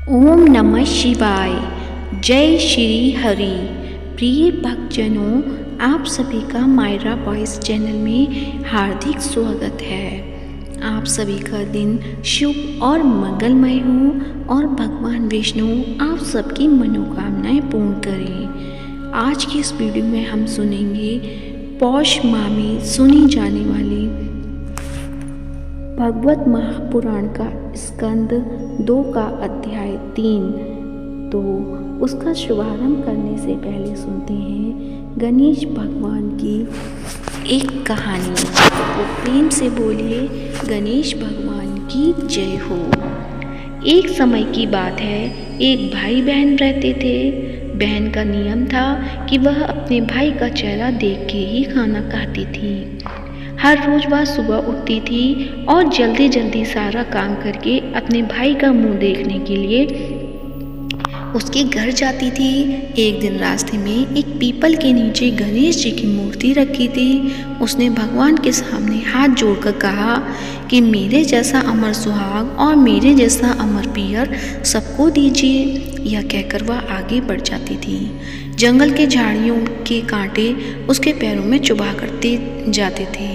ओम नमः शिवाय। जय श्री हरि। प्रिय भक्तजनों, आप सभी का मायरा वॉइस चैनल में हार्दिक स्वागत है। आप सभी का दिन शुभ और मंगलमय हो और भगवान विष्णु आप सबकी मनोकामनाएं पूर्ण करें। आज की इस वीडियो में हम सुनेंगे पौष माह में सुनी जाने वाली भगवत महापुराण का स्कंद 2 का अध्याय 3। तो उसका शुभारंभ करने से पहले सुनते हैं गणेश भगवान की एक कहानी। तो प्रेम से बोलिए गणेश भगवान की जय हो। एक समय की बात है, एक भाई बहन रहते थे। बहन का नियम था कि वह अपने भाई का चेहरा देख के ही खाना खाती थी। हर रोज वह सुबह उठती थी और जल्दी जल्दी सारा काम करके अपने भाई का मुंह देखने के लिए उसके घर जाती थी। एक दिन रास्ते में एक पीपल के नीचे गणेश जी की मूर्ति रखी थी। उसने भगवान के सामने हाथ जोड़कर कहा कि मेरे जैसा अमर सुहाग और मेरे जैसा अमर पियर सबको दीजिए। यह कहकर वह आगे बढ़ जाती थी। जंगल के झाड़ियों के कांटे उसके पैरों में चुभा करते जाते थे।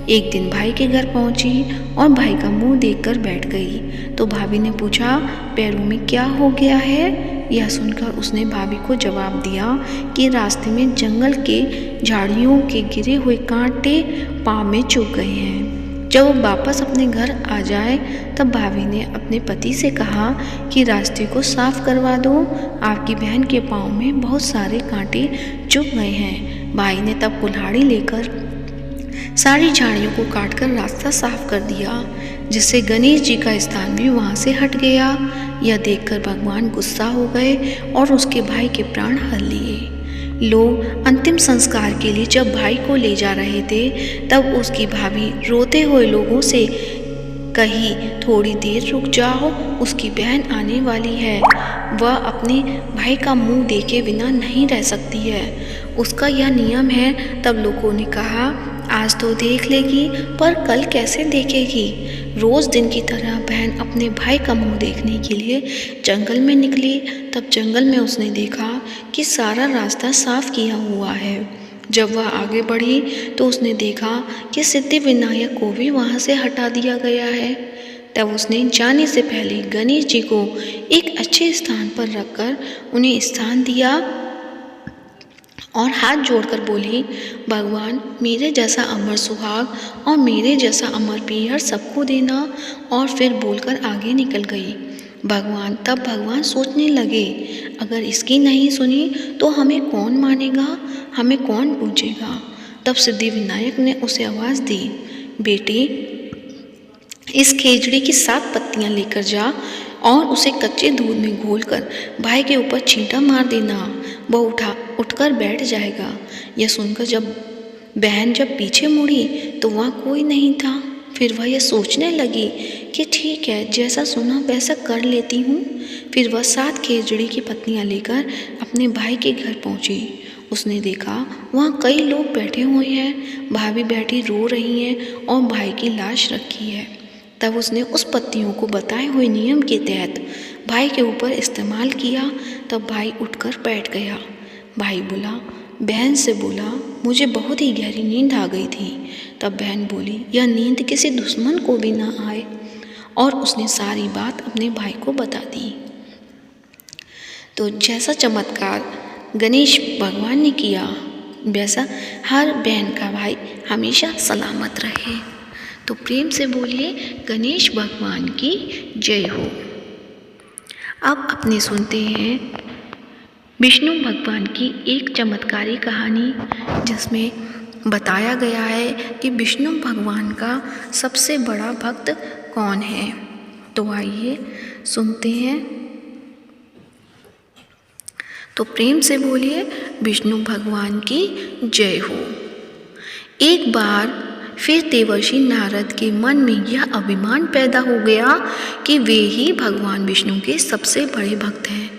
एक दिन भाई के घर पहुंची और भाई का मुंह देखकर बैठ गई। तो भाभी ने पूछा, पैरों में क्या हो गया है? यह सुनकर उसने भाभी को जवाब दिया कि रास्ते में जंगल के झाड़ियों के गिरे हुए कांटे पाँव में चुभ गए हैं। जब वो वापस अपने घर आ जाए तब भाभी ने अपने पति से कहा कि रास्ते को साफ करवा दो, आपकी बहन के पाँव में बहुत सारे कांटे चुभ गए हैं। भाई ने तब कुल्हाड़ी लेकर सारी झाड़ियों को काटकर रास्ता साफ कर दिया, जिससे गणेश जी का स्थान भी वहां से हट गया। यह देखकर भगवान गुस्सा हो गए और उसके भाई के प्राण हर लिए। लोग अंतिम संस्कार के लिए जब भाई को ले जा रहे थे तब उसकी भाभी रोते हुए लोगों से कही, थोड़ी देर रुक जाओ, उसकी बहन आने वाली है। वह अपने भाई का मुंह देखे बिना नहीं रह सकती है, उसका यह नियम है। तब लोगों ने कहा, आज तो देख लेगी पर कल कैसे देखेगी? रोज दिन की तरह बहन अपने भाई का मुंह देखने के लिए जंगल में निकली। तब जंगल में उसने देखा कि सारा रास्ता साफ किया हुआ है। जब वह आगे बढ़ी तो उसने देखा कि सिद्धि विनायक को भी वहां से हटा दिया गया है। तब उसने जाने से पहले गणेश जी को एक अच्छे स्थान पर रखकर उन्हें स्थान दिया और हाथ जोड़कर बोली, भगवान मेरे जैसा अमर सुहाग और मेरे जैसा अमर पियर सबको देना। और फिर बोलकर आगे निकल गई। तब भगवान सोचने लगे, अगर इसकी नहीं सुनी तो हमें कौन मानेगा, हमें कौन पूछेगा? तब सिद्धि विनायक ने उसे आवाज़ दी, बेटी इस खेजड़ी की 7 पत्तियां लेकर जा और उसे कच्चे दूध में घोलकर भाई के ऊपर छींटा मार देना, वह उठकर बैठ जाएगा। यह सुनकर बहन जब पीछे मुड़ी तो वहाँ कोई नहीं था। फिर वह यह सोचने लगी कि ठीक है, जैसा सुना वैसा कर लेती हूँ। फिर वह 7 खेजड़ी की पत्तियाँ लेकर अपने भाई के घर पहुँची। उसने देखा वहाँ कई लोग बैठे हुए हैं, भाभी बैठी रो रही हैं और भाई की लाश रखी है। तब उसने उस पत्तियों को बताए हुए नियम के तहत भाई के ऊपर इस्तेमाल किया। तब भाई उठकर बैठ गया। भाई बहन से बोला, मुझे बहुत ही गहरी नींद आ गई थी। तब बहन बोली, यह नींद किसी दुश्मन को भी ना आए। और उसने सारी बात अपने भाई को बता दी। तो जैसा चमत्कार गणेश भगवान ने किया, वैसा हर बहन का भाई हमेशा सलामत रहे। तो प्रेम से बोलिए गणेश भगवान की जय हो। अब अपने सुनते हैं विष्णु भगवान की एक चमत्कारी कहानी, जिसमें बताया गया है कि विष्णु भगवान का सबसे बड़ा भक्त कौन है। तो आइए सुनते हैं। तो प्रेम से बोलिए विष्णु भगवान की जय हो। एक बार फिर देवर्षि नारद के मन में यह अभिमान पैदा हो गया कि वे ही भगवान विष्णु के सबसे बड़े भक्त हैं।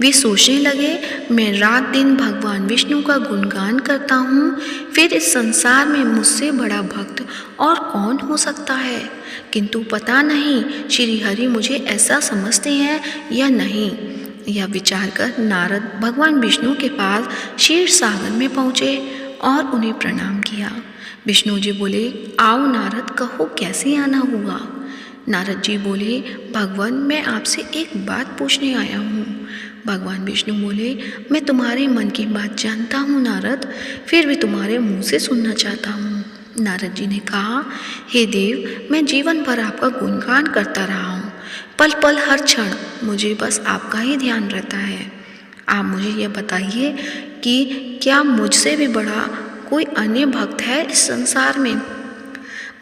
वे सोचने लगे, मैं रात दिन भगवान विष्णु का गुणगान करता हूँ, फिर इस संसार में मुझसे बड़ा भक्त और कौन हो सकता है। किंतु पता नहीं श्री हरि मुझे ऐसा समझते हैं या नहीं। यह विचार कर नारद भगवान विष्णु के पास क्षीर सागर में पहुँचे और उन्हें प्रणाम किया। विष्णु जी बोले, आओ नारद, कहो कैसे आना हुआ। नारद जी बोले, भगवान मैं आपसे एक बात पूछने आया हूँ। भगवान विष्णु बोले, मैं तुम्हारे मन की बात जानता हूँ नारद, फिर भी तुम्हारे मुंह से सुनना चाहता हूँ। नारद जी ने कहा, हे देव, मैं जीवन भर आपका गुणगान करता रहा हूँ। पल पल हर क्षण मुझे बस आपका ही ध्यान रहता है। आप मुझे यह बताइए कि क्या मुझसे भी बड़ा कोई अन्य भक्त है इस संसार में।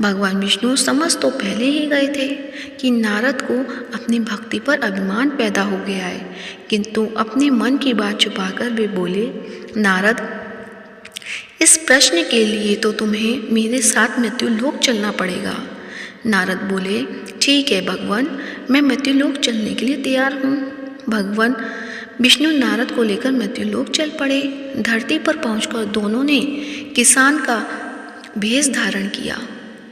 भगवान विष्णु समझ तो पहले ही गए थे कि नारद को अपनी भक्ति पर अभिमान पैदा हो गया है, किंतु अपने मन की बात छुपाकर वे बोले, नारद, इस प्रश्न के लिए तो तुम्हें मेरे साथ मृत्युलोक चलना पड़ेगा। नारद बोले, ठीक है भगवान, मैं मृत्युलोक चलने के लिए तैयार हूँ। भगवान विष्णु नारद को लेकर मृत्युलोक चल पड़े। धरती पर पहुंचकर दोनों ने किसान का भेष धारण किया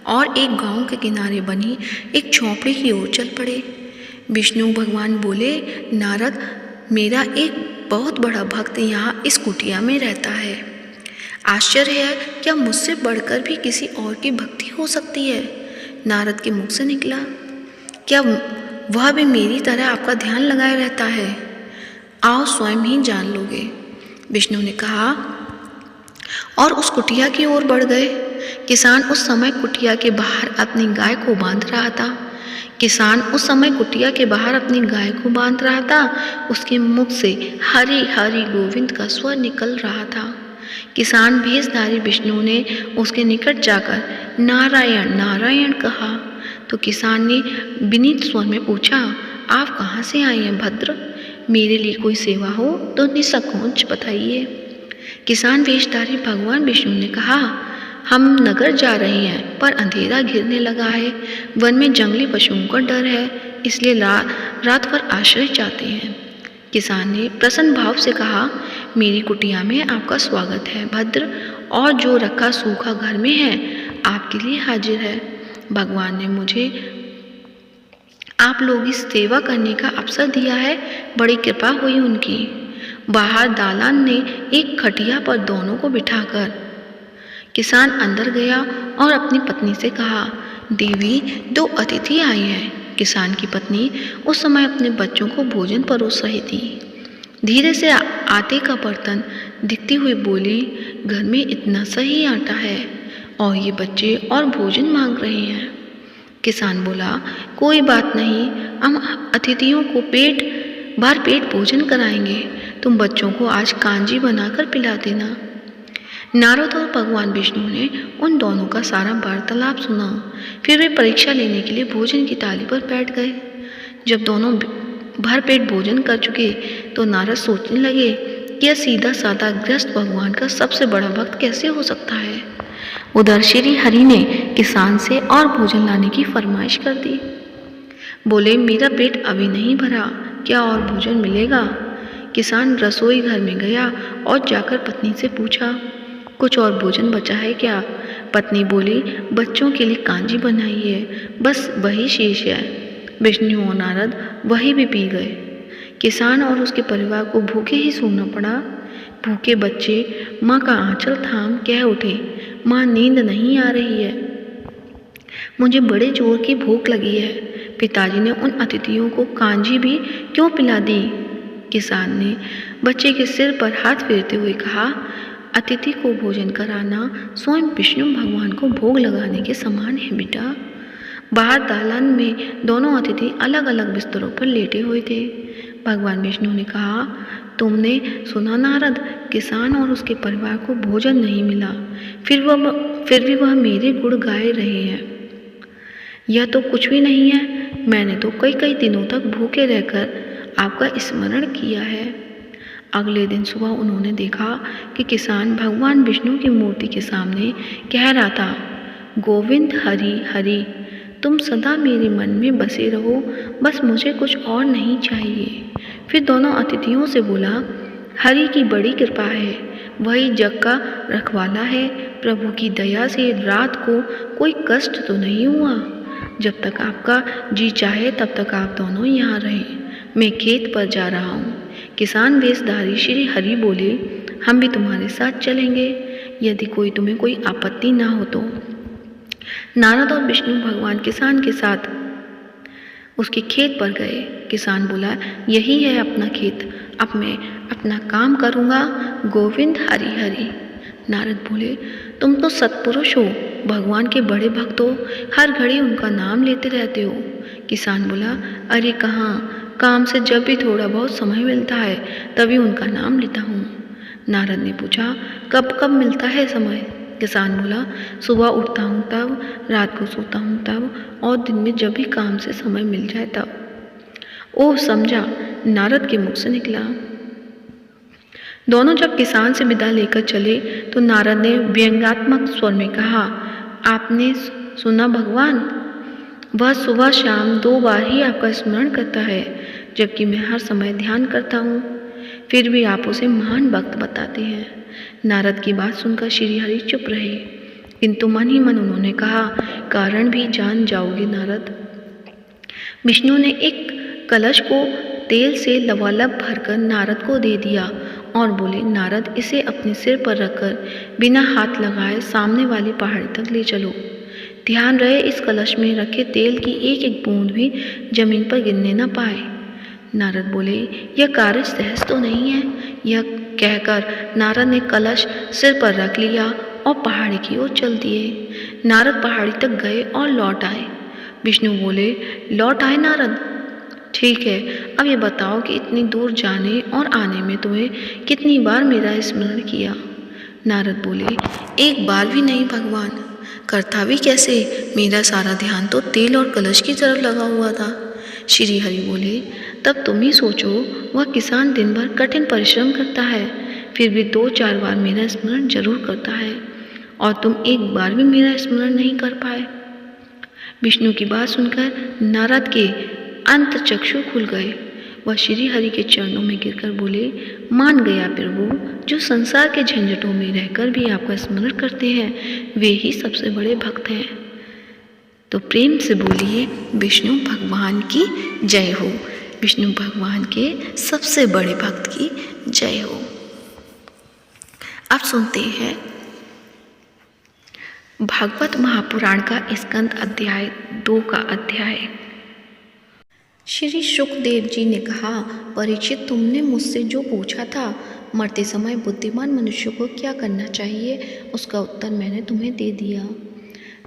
और एक गांव के किनारे बनी एक झोंपड़ी की ओर चल पड़े। विष्णु भगवान बोले, नारद, मेरा एक बहुत बड़ा भक्त यहाँ इस कुटिया में रहता है। आश्चर्य है, क्या मुझसे बढ़कर भी किसी और की भक्ति हो सकती है। नारद के मुख से निकला, क्या वह भी मेरी तरह आपका ध्यान लगाए रहता है। आओ स्वयं ही जान लोगे। विष्णु ने कहा और उस कुटिया की ओर बढ़ गए। किसान उस समय कुटिया के बाहर अपनी गाय को बांध रहा था। उसके मुख से हरि हरि गोविंद का स्वर निकल रहा था। किसान भेषधारी विष्णु ने उसके निकट जाकर नारायण नारायण कहा तो किसान ने विनीत स्वर में पूछा, आप कहाँ से आए हैं भद्र? मेरे लिए कोई सेवा हो तो निसंकोच बताइए। किसान वेशधारी भगवान विष्णु ने कहा, हम नगर जा रहे हैं पर अंधेरा घिरने लगा है। वन में जंगली पशुओं का डर है, इसलिए रात भर आश्रय चाहते हैं। किसान ने प्रसन्न भाव से कहा, मेरी कुटिया में आपका स्वागत है भद्र, और जो रखा सूखा घर में है आपके लिए हाजिर है। भगवान ने मुझे आप लोग की सेवा करने का अवसर दिया है, बड़ी कृपा हुई उनकी। बाहर दालान ने एक खटिया पर दोनों को बिठाकर किसान अंदर गया और अपनी पत्नी से कहा, देवी, 2 अतिथि आए हैं। किसान की पत्नी उस समय अपने बच्चों को भोजन परोस रही थी। धीरे से आटे का बर्तन दिखती हुई बोली, घर में इतना सही आटा है और ये बच्चे और भोजन मांग रहे हैं। किसान बोला, कोई बात नहीं, हम अतिथियों को भर पेट भोजन कराएंगे। तुम बच्चों को आज कांजी बनाकर पिला देना। नारद और भगवान विष्णु ने उन दोनों का सारा वार्तालाप सुना। फिर वे परीक्षा लेने के लिए भोजन की थाली पर बैठ गए। जब दोनों भर पेट भोजन कर चुके तो नारद सोचने लगे कि यह सीधा साधा गृहस्थ भगवान का सबसे बड़ा भक्त कैसे हो सकता है। उधर श्री हरि ने किसान से और भोजन लाने की फरमाइश कर दी। बोले, मेरा पेट अभी नहीं भरा, क्या और भोजन मिलेगा? किसान रसोई घर में गया और जाकर पत्नी से पूछा, कुछ और भोजन बचा है क्या? पत्नी बोली, बच्चों के लिए कांजी बनाई है, बस वही शेष है। विष्णु और नारद वही भी पी गए। किसान और उसके परिवार को भूखे ही सोना पड़ा। भूखे बच्चे माँ का आंचल थाम कह उठे, माँ, नींद नहीं आ रही है, मुझे बड़े जोर की भूख लगी है। पिताजी ने उन अतिथियों को कांजी भी क्यों पिला दी? किसान ने बच्चे के सिर पर हाथ फेरते हुए कहा, अतिथि को भोजन कराना स्वयं विष्णु भगवान को भोग लगाने के समान है बेटा। बाहर दालान में दोनों अतिथि अलग अलग बिस्तरों पर लेटे हुए थे। भगवान विष्णु ने कहा, तुमने सुना नारद, किसान और उसके परिवार को भोजन नहीं मिला, फिर भी वह मेरे गुण गाए रहे हैं। यह तो कुछ भी नहीं है, मैंने तो कई दिनों तक भूखे रहकर आपका स्मरण किया है। अगले दिन सुबह उन्होंने देखा कि किसान भगवान विष्णु की मूर्ति के सामने कह रहा था, गोविंद हरि हरि। तुम सदा मेरे मन में बसे रहो, बस मुझे कुछ और नहीं चाहिए। फिर दोनों अतिथियों से बोला, हरि की बड़ी कृपा है, वही जग का रखवाला है। प्रभु की दया से रात को कोई कष्ट तो नहीं हुआ। जब तक आपका जी चाहे तब तक आप दोनों यहाँ रहें। मैं खेत पर जा रहा हूँ। किसान वेशधारी श्री हरि बोले, हम भी तुम्हारे साथ चलेंगे, यदि तुम्हें कोई आपत्ति ना हो तो। नारद और विष्णु भगवान किसान के साथ उसके खेत पर गए। किसान बोला, यही है अपना खेत, अब मैं अपना काम करूँगा। गोविंद हरि हरि। नारद बोले, तुम तो सत्पुरुष हो, भगवान के बड़े भक्त हो, हर घड़ी उनका नाम लेते रहते हो। किसान बोला, अरे कहाँ, काम से जब भी थोड़ा बहुत समय मिलता है तभी उनका नाम लेता हूँ। नारद ने पूछा, कब कब मिलता है समय? किसान बोला, सुबह उठता हूँ तब, रात को सोता हूँ तब, और दिन में जब भी काम से समय मिल जाए तब। ओह समझा, नारद के मुख से निकला। दोनों जब किसान से विदा लेकर चले तो नारद ने व्यंग्यात्मक स्वर में कहा, आपने सुना भगवान, वह सुबह शाम 2 बार ही आपका स्मरण करता है, जबकि मैं हर समय ध्यान करता हूँ, फिर भी आप उसे महान भक्त बताते हैं। नारद की बात सुनकर श्री हरि चुप रहे, किंतु मन ही मन उन्होंने कहा, कारण भी जान जाओगे नारद। विष्णु ने एक कलश को तेल से लबालब भरकर नारद को दे दिया और बोले, नारद इसे अपने सिर पर रखकर बिना हाथ लगाए सामने वाली पहाड़ी तक ले चलो। ध्यान रहे इस कलश में रखे तेल की एक एक बूंद भी जमीन पर गिरने न पाए। नारद बोले, यह कार्य सहज तो नहीं है। यह कहकर नारद ने कलश सिर पर रख लिया और पहाड़ी की ओर चल दिए। नारद पहाड़ी तक गए और लौट आए। विष्णु बोले, लौट आए नारद? ठीक है, अब ये बताओ कि इतनी दूर जाने और आने में तुम्हें कितनी बार मेरा स्मरण किया? नारद बोले, एक बार भी नहीं भगवान। करता भी कैसे? मेरा सारा ध्यान तो तेल और कलश की तरफ लगा हुआ था। श्री हरि बोले, तब तुम ही सोचो, वह किसान दिन भर कठिन परिश्रम करता है, फिर भी 2-4 बार मेरा स्मरण जरूर करता है, और तुम एक बार भी मेरा स्मरण नहीं कर पाए। विष्णु की बात सुनकर नारद के अंत चक्षु खुल गए। वह श्री हरि के चरणों में गिरकर बोले, मान गया प्रभु, जो संसार के झंझटों में रहकर भी आपका स्मरण करते हैं वे ही सबसे बड़े भक्त हैं। तो प्रेम से बोलिए, विष्णु भगवान की जय हो। विष्णु भगवान के सबसे बड़े भक्त की जय हो। अब सुनते हैं भागवत महापुराण का स्कंद अध्याय 2 का अध्याय। श्री सुखदेव जी ने कहा, परीक्षित, तुमने मुझसे जो पूछा था, मरते समय बुद्धिमान मनुष्य को क्या करना चाहिए, उसका उत्तर मैंने तुम्हें दे दिया।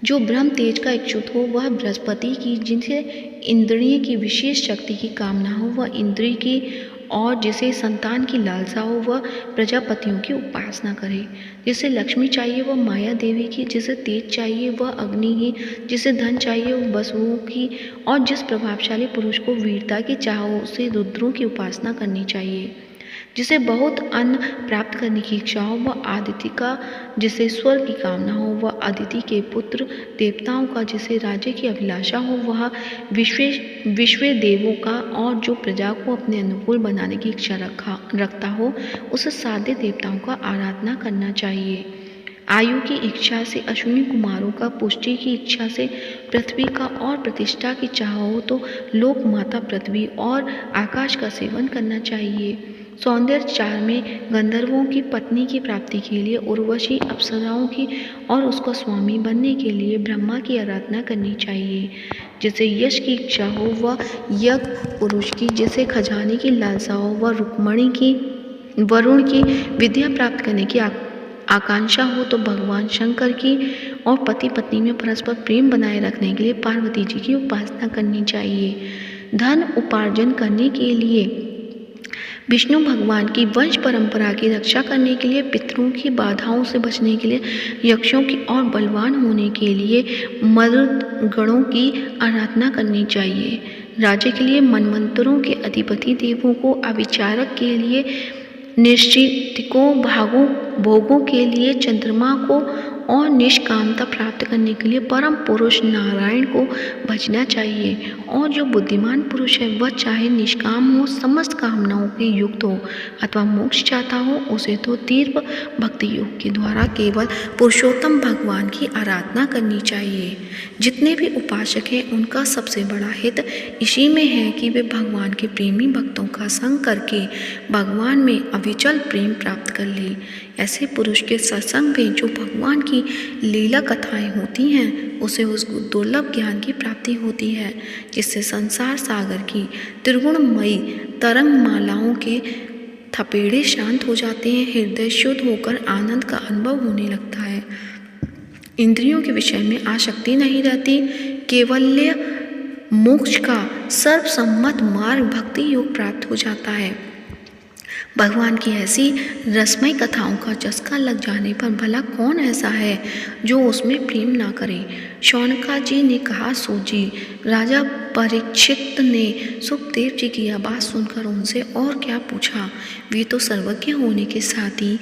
जो ब्रह्म तेज का इच्छुक हो वह बृहस्पति की, जिसे इंद्रिय की विशेष शक्ति की कामना हो वह इंद्रिय की, और जिसे संतान की लालसा हो वह प्रजापतियों की उपासना करे। जिसे लक्ष्मी चाहिए वह माया देवी की, जिसे तेज चाहिए वह अग्नि की, जिसे धन चाहिए वह वसुओं की, और जिस प्रभावशाली पुरुष को वीरता की चाह हो उसे रुद्रों की उपासना करनी चाहिए। जिसे बहुत अन्न प्राप्त करने की इच्छा हो वह आदित्य का, जिसे स्वर्ग की कामना हो वह अदिति के पुत्र देवताओं का, जिसे राज्य की अभिलाषा हो वह विश्व देवों का, और जो प्रजा को अपने अनुकूल बनाने की इच्छा रखता हो उसे साध्य देवताओं का आराधना करना चाहिए। आयु की इच्छा से अश्विनी कुमारों का, पुष्टि की इच्छा से पृथ्वी का, और प्रतिष्ठा की चाह हो तो लोक माता पृथ्वी और आकाश का सेवन करना चाहिए। सौंदर्य चार में गंधर्वों की पत्नी की प्राप्ति के लिए उर्वशी, अप्सराओं की, और उसका स्वामी बनने के लिए ब्रह्मा की आराधना करनी चाहिए। जिसे यश की इच्छा हो वह यज्ञ पुरुष की, जिसे खजाने की लालसा हो वह रुक्मणी की, वरुण की, विद्या प्राप्त करने की आकांक्षा हो तो भगवान शंकर की, और पति पत्नी में परस्पर प्रेम बनाए रखने के लिए पार्वती जी की उपासना करनी चाहिए। धन उपार्जन करने के लिए विष्णु भगवान की, वंश परंपरा की रक्षा करने के लिए, पितरों की बाधाओं से बचने के लिए, यक्षों की, और बलवान होने के लिए मरुद गणों की आराधना करनी चाहिए। राज्य के लिए मनवंतरों के अधिपति देवों को, अविचारक के लिए निश्चितिकों, भोगों के लिए चंद्रमा को, और निष्कामता प्राप्त करने के लिए परम पुरुष नारायण को भजना चाहिए। और जो बुद्धिमान पुरुष है वह चाहे निष्काम हो, समस्त कामनाओं के युक्त हो अथवा मोक्ष चाहता हो, उसे तो तीव्र भक्ति योग के द्वारा केवल पुरुषोत्तम भगवान की आराधना करनी चाहिए। जितने भी उपासक हैं उनका सबसे बड़ा हित इसी में है कि वे भगवान के प्रेमी भक्तों का संग करके भगवान में अविचल प्रेम प्राप्त कर ले। ऐसे पुरुष के सत्संग में जो भगवान की लीला कथाएं होती हैं उसे उस दुर्लभ ज्ञान की प्राप्ति होती है जिससे संसार सागर की त्रिगुणमयी तरंग मालाओं के थपेड़े शांत हो जाते हैं, हृदय शुद्ध होकर आनंद का अनुभव होने लगता है, इंद्रियों के विषय में आसक्ति नहीं रहती, केवल्य मोक्ष का सर्वसम्मत मार्ग भक्ति योग प्राप्त हो जाता है। भगवान की ऐसी रसमय कथाओं का चस्का लग जाने पर भला कौन ऐसा है जो उसमें प्रेम ना करे। शौनका जी ने कहा, सूजी राजा परीक्षित ने सुखदेव जी की यह बात सुनकर उनसे और क्या पूछा, वे तो सर्वज्ञ होने के साथ ही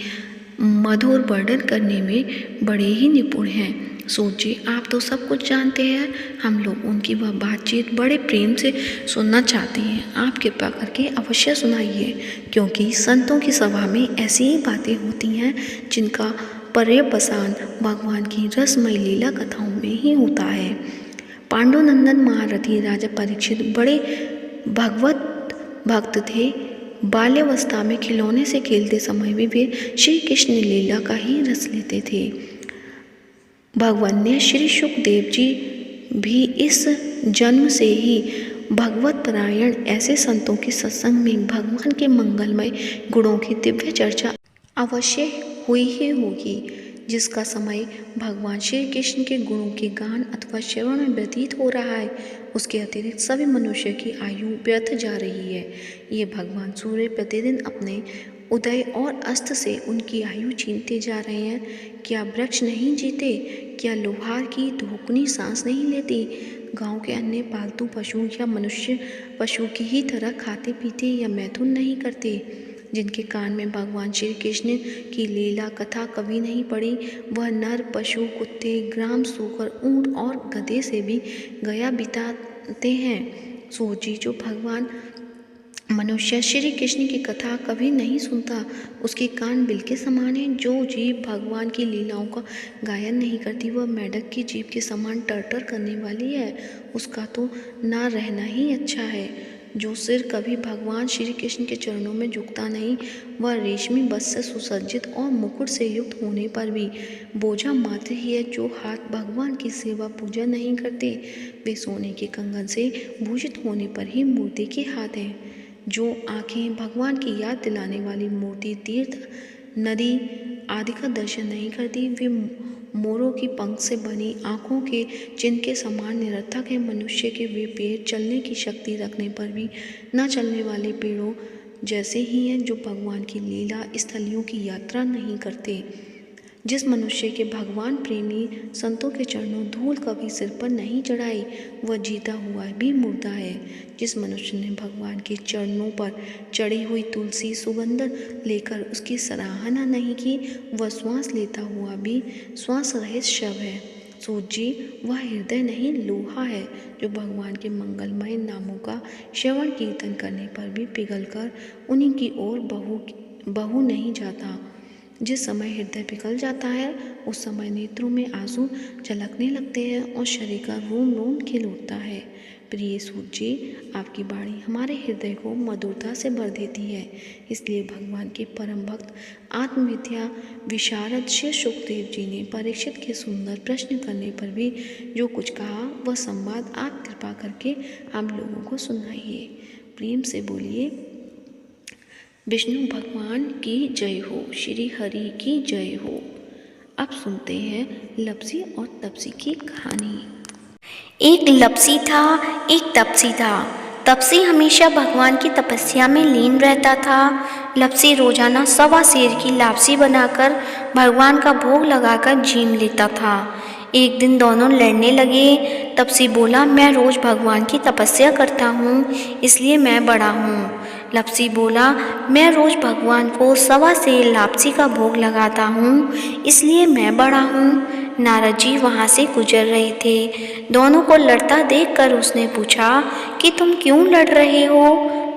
मधुर वर्णन करने में बड़े ही निपुण हैं। सोचिए, आप तो सब कुछ जानते हैं, हम लोग उनकी वह बातचीत बड़े प्रेम से सुनना चाहते हैं। आप कृपा करके अवश्य सुनाइए, क्योंकि संतों की सभा में ऐसी ही बातें होती हैं जिनका पर्यवसान भगवान की रसमय लीला कथाओं में ही होता है। पांडुनंदन महारथी राजा परीक्षित बड़े भगवत भक्त थे। बाल्यावस्था में खिलौने से खेलते समय भी वे श्री कृष्ण लीला का ही रस लेते थे। भगवान ने श्री सुखदेव जी भी इस जन्म से ही भगवत परायण ऐसे संतों के सत्संग में भगवान के मंगलमय गुणों की दिव्य चर्चा अवश्य हुई ही होगी, जिसका समय भगवान श्री कृष्ण के गुणों के गान अथवा श्रवण में व्यतीत हो रहा है, उसके अतिरिक्त सभी मनुष्य की आयु व्यर्थ जा रही है। ये भगवान सूर्य प्रतिदिन अपने उदय और अस्त से उनकी आयु छीनते जा रहे हैं। क्या वृक्ष नहीं जीते? क्या लोहार की धोकनी सांस नहीं लेती? गांव के अन्य पालतू पशु या मनुष्य पशु की ही तरह खाते पीते या मैथुन नहीं करते? जिनके कान में भगवान श्री कृष्ण की लीला कथा कभी नहीं पड़ी, वह नर पशु, कुत्ते, ग्राम, सूकर, ऊंट और गधे से भी गया बिताते हैं। सोची, जो भगवान मनुष्य श्री कृष्ण की कथा कभी नहीं सुनता, उसके कान बिल के समान हैं। जो जीव भगवान की लीलाओं का गायन नहीं करती, वह मेढक की जीभ के समान टर्टर करने वाली है, उसका तो ना रहना ही अच्छा है। जो सिर कभी भगवान श्री कृष्ण के चरणों में झुकता नहीं, वह रेशमी वस्त्र से सुसज्जित और मुकुट से युक्त होने पर भी बोझा मात्र ही है। जो हाथ भगवान की सेवा पूजा नहीं करते, वे सोने के कंगन से भूषित होने पर ही मूर्ति के हाथ हैं। जो आँखें भगवान की याद दिलाने वाली मूर्ति, तीर्थ, नदी आदि का दर्शन नहीं करती, वे मोरों की पंख से बनी आँखों के चिन्ह के समान निरर्थक है। मनुष्य के वे पेड़ चलने की शक्ति रखने पर भी न चलने वाले पेड़ों जैसे ही हैं, जो भगवान की लीला स्थलियों की यात्रा नहीं करते। जिस मनुष्य के भगवान प्रेमी संतों के चरणों धूल कभी सिर पर नहीं चढ़ाई, वह जीता हुआ भी मुर्दा है। जिस मनुष्य ने भगवान के चरणों पर चढ़ी हुई तुलसी सुगंध लेकर उसकी सराहना नहीं की, वह श्वास लेता हुआ भी श्वास रहित शव है। सूजी, वह हृदय नहीं लोहा है, जो भगवान के मंगलमय नामों का श्रवण कीर्तन करने पर भी पिघलकर उन्हीं की ओर बहू नहीं जाता। जिस समय हृदय पिघल जाता है, उस समय नेत्रों में आंसू झलकने लगते हैं और शरीर का रोम रोम खिल उठता है। प्रिय सूत जी, आपकी वाणी हमारे हृदय को मधुरता से भर देती है। इसलिए भगवान के परम भक्त आत्मविद्या विशारद श्री सुखदेव जी ने परीक्षित के सुंदर प्रश्न करने पर भी जो कुछ कहा, वह संवाद आप कृपा करके हम लोगों को सुनाइए। प्रेम से बोलिए, विष्णु भगवान की जय हो, श्री हरि की जय हो। अब सुनते हैं लपसी और तपसी की कहानी। एक लपसी था, एक तपसी था। तपसी हमेशा भगवान की तपस्या में लीन रहता था। लपसी रोजाना 1.25 सेर की लापसी बनाकर भगवान का भोग लगाकर जीम लेता था। एक दिन दोनों लड़ने लगे। तपसी बोला, मैं रोज भगवान की तपस्या करता हूँ, इसलिए मैं बड़ा हूँ। लपसी बोला, मैं रोज भगवान को 1.25 सेर लापसी का भोग लगाता हूँ, इसलिए मैं बड़ा हूँ। नारद जी वहाँ से गुजर रहे थे। दोनों को लड़ता देखकर उसने पूछा कि तुम क्यों लड़ रहे हो?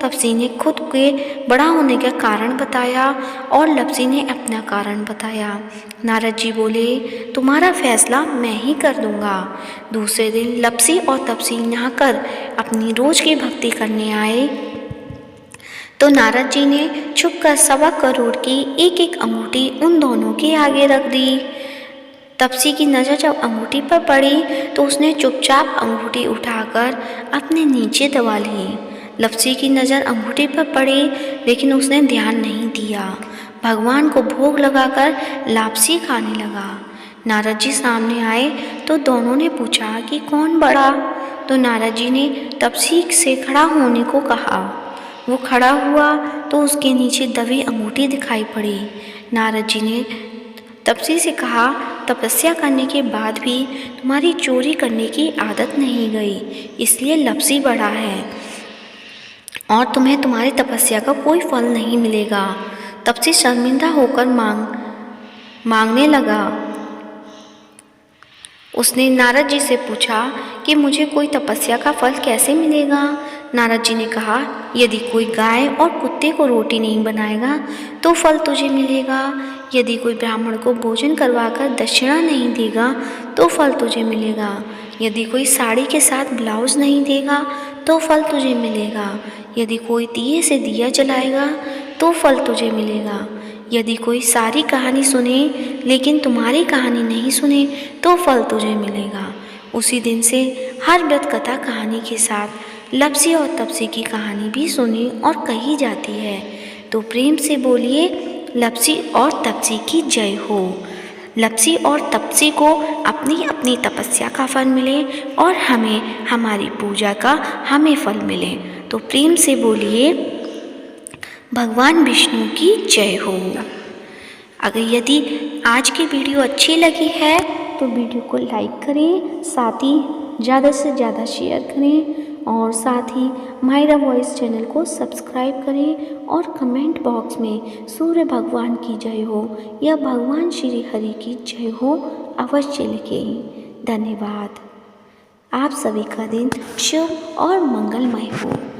तपसी ने खुद के बड़ा होने का कारण बताया और लपसी ने अपना कारण बताया। नारद जी बोले, तुम्हारा फैसला मैं ही कर दूंगा। दूसरे दिन लपसी और तपसी नहाकर अपनी रोज की भक्ति करने आए तो नारद जी ने छुपकर 1.25 करोड़ की एक एक अंगूठी उन दोनों के आगे रख दी। तपसी की नज़र जब अंगूठी पर पड़ी तो उसने चुपचाप अंगूठी उठाकर अपने नीचे दबा ली। लपसी की नज़र अंगूठी पर पड़ी लेकिन उसने ध्यान नहीं दिया। भगवान को भोग लगाकर लापसी खाने लगा। नारद जी सामने आए तो दोनों ने पूछा कि कौन बड़ा? तो नारद जी ने तपसी से खड़ा होने को कहा। वो खड़ा हुआ तो उसके नीचे दबी अंगूठी दिखाई पड़ी। नारद जी ने तपसी से कहा, तपस्या करने के बाद भी तुम्हारी चोरी करने की आदत नहीं गई, इसलिए लपसी बड़ा है और तुम्हें तुम्हारी तपस्या का कोई फल नहीं मिलेगा। तपसी शर्मिंदा होकर मांगने लगा। उसने नारद जी से पूछा कि मुझे कोई तपस्या का फल कैसे मिलेगा? नारद जी ने कहा, यदि कोई गाय और कुत्ते को रोटी नहीं बनाएगा तो फल तुझे मिलेगा। यदि कोई ब्राह्मण को भोजन करवाकर दक्षिणा नहीं देगा तो फल तुझे मिलेगा। यदि कोई साड़ी के साथ ब्लाउज नहीं देगा तो फल तुझे मिलेगा। यदि कोई दिए से दिया जलाएगा तो फल तुझे मिलेगा। यदि कोई सारी कहानी सुने लेकिन तुम्हारी कहानी नहीं सुने तो फल तुझे मिलेगा। उसी दिन से हर व्रत कथा कहानी के साथ लपसी और तपसी की कहानी भी सुनी और कही जाती है। तो प्रेम से बोलिए, लपसी और तपसी की जय हो। लपसी और तपसी को अपनी अपनी तपस्या का फल मिले और हमें हमारी पूजा का हमें फल मिले। तो प्रेम से बोलिए, भगवान विष्णु की जय हो। अगर यदि आज की वीडियो अच्छी लगी है तो वीडियो को लाइक करें, साथ ही ज़्यादा से ज़्यादा शेयर करें और साथ ही मायरा वॉइस चैनल को सब्सक्राइब करें और कमेंट बॉक्स में सूर्य भगवान की जय हो या भगवान श्री हरि की जय हो अवश्य लिखें। धन्यवाद। आप सभी का दिन शुभ और मंगलमय हो।